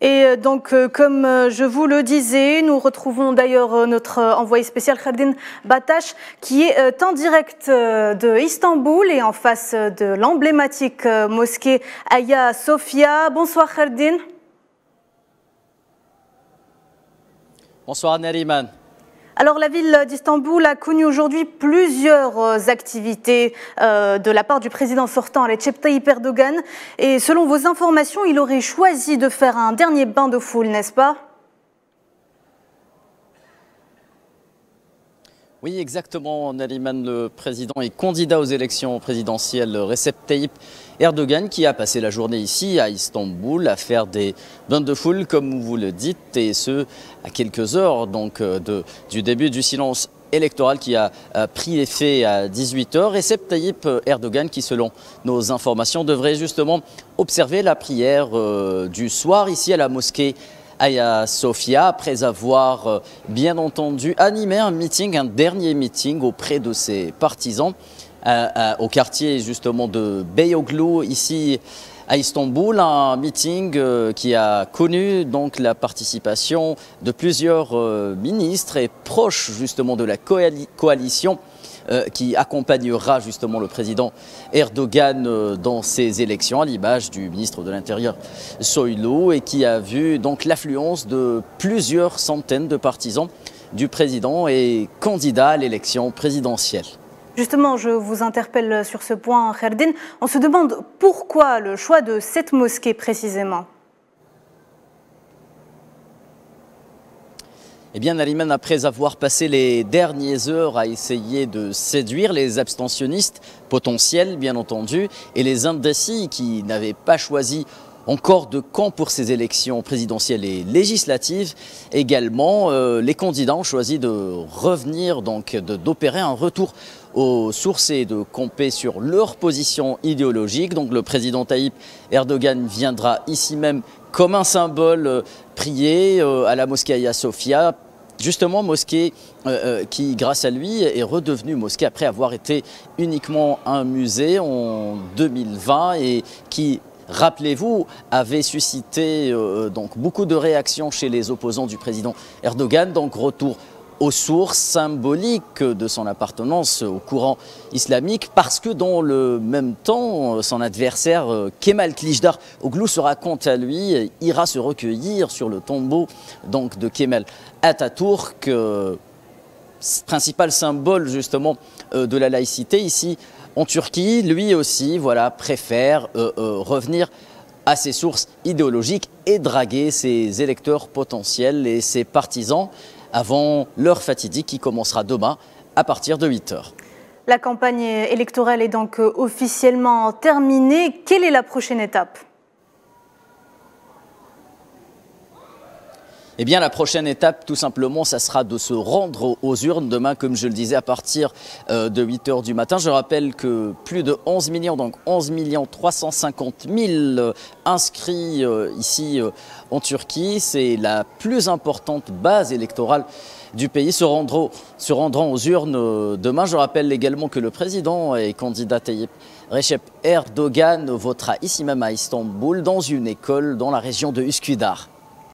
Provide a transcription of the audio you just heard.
Et donc, comme je vous le disais, nous retrouvons d'ailleurs notre envoyé spécial Khardin Batash qui est en direct de Istanbul et en face de l'emblématique mosquée Hagia Sophia. Bonsoir Khardin. Bonsoir Neriman. Alors la ville d'Istanbul a connu aujourd'hui plusieurs activités de la part du président sortant Recep Tayyip Erdogan et selon vos informations, il aurait choisi de faire un dernier bain de foule, n'est-ce pas ? Oui, exactement, Neriman. Le président et candidat aux élections présidentielles Recep Tayyip Erdogan qui a passé la journée ici à Istanbul à faire des bains de foule, comme vous le dites, et ce à quelques heures donc, du début du silence électoral qui a pris effet à 18h. Recep Tayyip Erdogan qui, selon nos informations, devrait justement observer la prière du soir ici à la mosquée Hagia Sophia, après avoir bien entendu animé un dernier meeting auprès de ses partisans au quartier justement de Beyoğlu ici à Istanbul, un meeting qui a connu donc la participation de plusieurs ministres et proches justement de la coalition qui accompagnera justement le président Erdogan dans ces élections, à l'image du ministre de l'Intérieur Soylu, et qui a vu donc l'affluence de plusieurs centaines de partisans du président et candidats à l'élection présidentielle. Justement, je vous interpelle sur ce point, Khardin. On se demande pourquoi le choix de cette mosquée précisément. Eh bien, Nariman, après avoir passé les dernières heures à essayer de séduire les abstentionnistes potentiels, bien entendu, et les indécis qui n'avaient pas choisi encore de camp pour ces élections présidentielles et législatives, également, les candidats ont choisi de revenir, donc d'opérer un retour aux sources et de camper sur leur position idéologique. Donc le président Tayyip Erdogan viendra ici même comme un symbole prier à la mosquée Hagia Sophia, justement mosquée qui, grâce à lui, est redevenue mosquée après avoir été uniquement un musée en 2020 et qui, rappelez-vous, avait suscité donc beaucoup de réactions chez les opposants du président Erdogan. Donc retour aux sources symboliques de son appartenance au courant islamique, parce que dans le même temps, son adversaire Kemal Kılıçdaroğlu sera quant à lui, ira se recueillir sur le tombeau donc, de Kemal Atatürk, principal symbole justement de la laïcité ici en Turquie. Lui aussi voilà, préfère revenir à ses sources idéologiques et draguer ses électeurs potentiels et ses partisans avant l'heure fatidique qui commencera demain à partir de 8h. La campagne électorale est donc officiellement terminée. Quelle est la prochaine étape ? Eh bien, la prochaine étape, tout simplement, ça sera de se rendre aux urnes demain, comme je le disais, à partir de 8h du matin. Je rappelle que plus de 11 millions, donc 11 350 000 inscrits ici en Turquie. C'est la plus importante base électorale du pays, se rendront aux urnes demain. Je rappelle également que le président et candidat Tayyip Recep Erdogan votera ici même à Istanbul, dans une école dans la région de Üsküdar.